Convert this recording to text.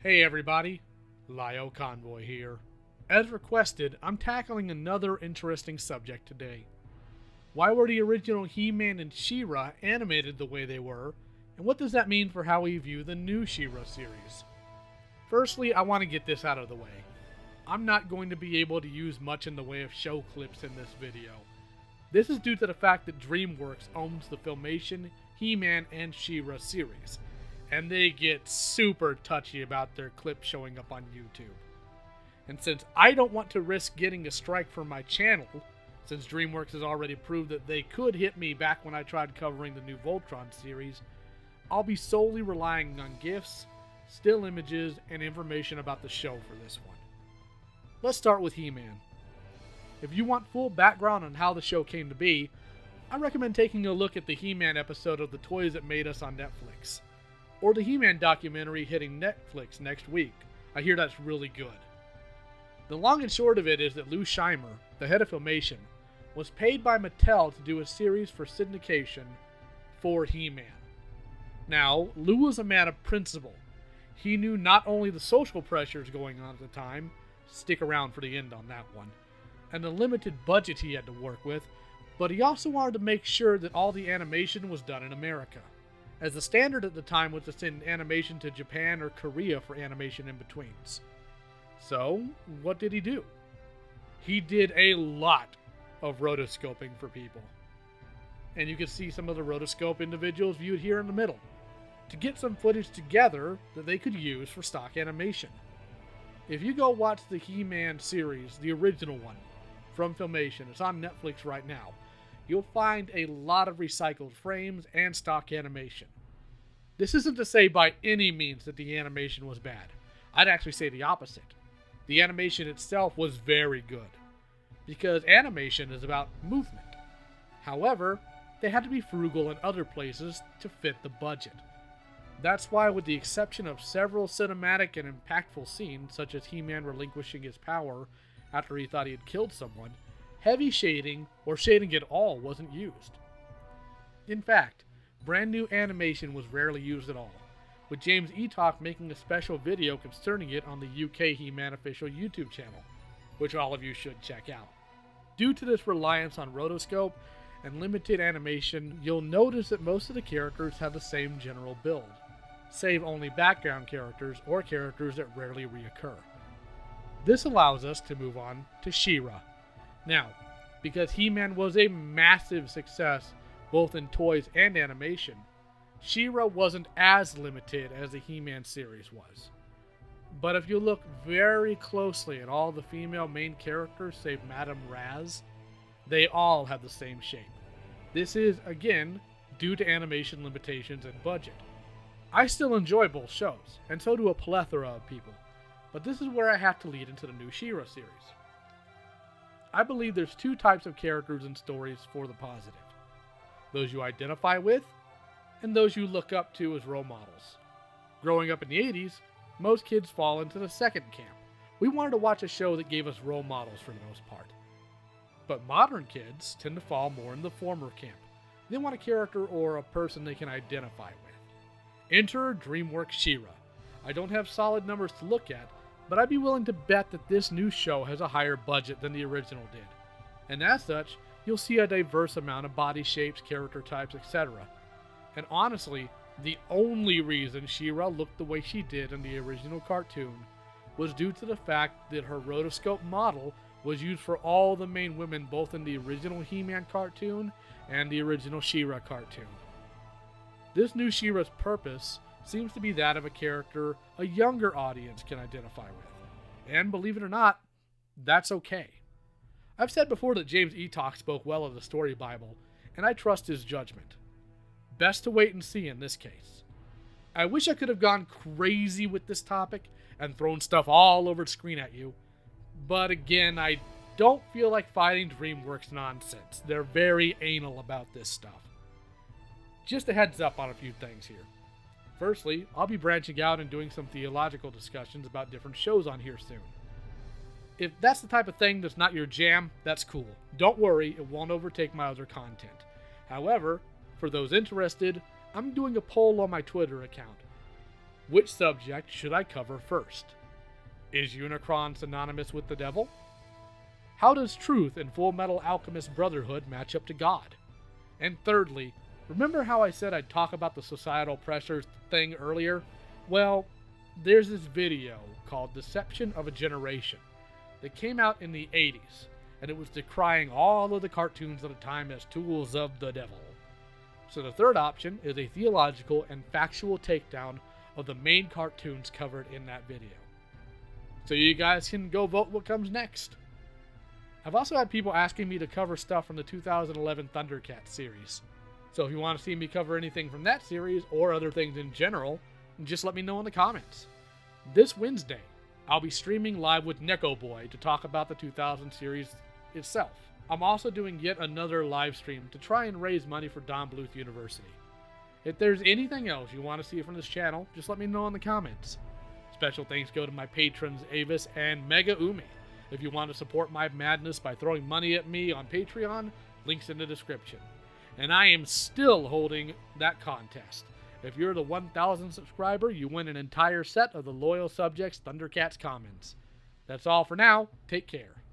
Hey everybody, Lioconvoy here. As requested, I'm tackling another interesting subject today. Why were the original HeMan and SheRa animated the way they were, and what does that mean for how we view the new SheRa series? Firstly, I want to get this out of the way. I'm not going to be able to use much in the way of show clips in this video. This is due to the fact that DreamWorks owns the Filmation, HeMan, and SheRa series, and they get super touchy about their clips showing up on YouTube. And since I don't want to risk getting a strike from my channel, since DreamWorks has already proved that they could hit me back when I tried covering the new Voltron series, I'll be solely relying on GIFs, still images, and information about the show for this one. Let's start with HeMan. If you want full background on how the show came to be, I recommend taking a look at the HeMan episode of The Toys That Made Us on Netflix, or the HeMan documentary hitting Netflix next week. I hear that's really good. The long and short of it is that Lou Scheimer, the head of Filmation, was paid by Mattel to do a series for syndication for HeMan. Now, Lou was a man of principle. He knew not only the social pressures going on at the time, stick around for the end on that one, and the limited budget he had to work with, but he also wanted to make sure that all the animation was done in America, as the standard at the time was to send animation to Japan or Korea for animation in-betweens. So, what did he do? He did a lot of rotoscoping for people. And you can see some of the rotoscope individuals viewed here in the middle, to get some footage together that they could use for stock animation. If you go watch the HeMan series, the original one, from Filmation, it's on Netflix right now, you'll find a lot of recycled frames and stock animation. This isn't to say by any means that the animation was bad. I'd actually say the opposite. The animation itself was very good, because animation is about movement. However, they had to be frugal in other places to fit the budget. That's why, with the exception of several cinematic and impactful scenes, such as HeMan relinquishing his power after he thought he had killed someone, heavy shading, or shading at all, wasn't used. In fact, brand new animation was rarely used at all, with James Eatock making a special video concerning it on the UK HeMan official YouTube channel, which all of you should check out. Due to this reliance on rotoscope and limited animation, you'll notice that most of the characters have the same general build, save only background characters or characters that rarely reoccur. This allows us to move on to SheRa. Now, because HeMan was a massive success both in toys and animation, SheRa wasn't as limited as the HeMan series was. But if you look very closely at all the female main characters save Madame Raz, they all have the same shape. This is, again, due to animation limitations and budget. I still enjoy both shows, and so do a plethora of people, but this is where I have to lead into the new SheRa series. I believe there's two types of characters and stories for the positive. Those you identify with, and those you look up to as role models. Growing up in the 80s, most kids fall into the second camp. We wanted to watch a show that gave us role models for the most part. But modern kids tend to fall more in the former camp. They want a character or a person they can identify with. Enter DreamWorks SheRa. I don't have solid numbers to look at, but I'd be willing to bet that this new show has a higher budget than the original did. And as such, you'll see a diverse amount of body shapes, character types, etc. And honestly, the only reason SheRa looked the way she did in the original cartoon was due to the fact that her rotoscope model was used for all the main women both in the original HeMan cartoon and the original SheRa cartoon. This new SheRa's purpose seems to be that of a character a younger audience can identify with. And believe it or not, that's okay. I've said before that James Eatock spoke well of the story Bible, and I trust his judgment. Best to wait and see in this case. I wish I could have gone crazy with this topic and thrown stuff all over the screen at you, but again, I don't feel like fighting DreamWorks nonsense. They're very anal about this stuff. Just a heads up on a few things here. Firstly, I'll be branching out and doing some theological discussions about different shows on here soon. If that's the type of thing that's not your jam, that's cool. Don't worry, it won't overtake my other content. However, for those interested, I'm doing a poll on my Twitter account. Which subject should I cover first? Is Unicron synonymous with the devil? How does truth in Full Metal Alchemist Brotherhood match up to God? And thirdly, remember how I said I'd talk about the societal pressures thing earlier? Well, there's this video called Deception of a Generation that came out in the 80s, and it was decrying all of the cartoons of the time as tools of the devil. So the third option is a theological and factual takedown of the main cartoons covered in that video. So you guys can go vote what comes next. I've also had people asking me to cover stuff from the 2011 Thundercats series. So if you want to see me cover anything from that series or other things in general, just let me know in the comments. This Wednesday, I'll be streaming live with Nekoboy to talk about the 2000 series itself. I'm also doing yet another live stream to try and raise money for Don Bluth University. If there's anything else you want to see from this channel, just let me know in the comments. Special thanks go to my patrons Avis and MegaUmi. If you want to support my madness by throwing money at me on Patreon, links in the description. And I am still holding that contest. If you're the 1,000 subscriber, you win an entire set of the Loyal Subjects Thundercats Commons. That's all for now. Take care.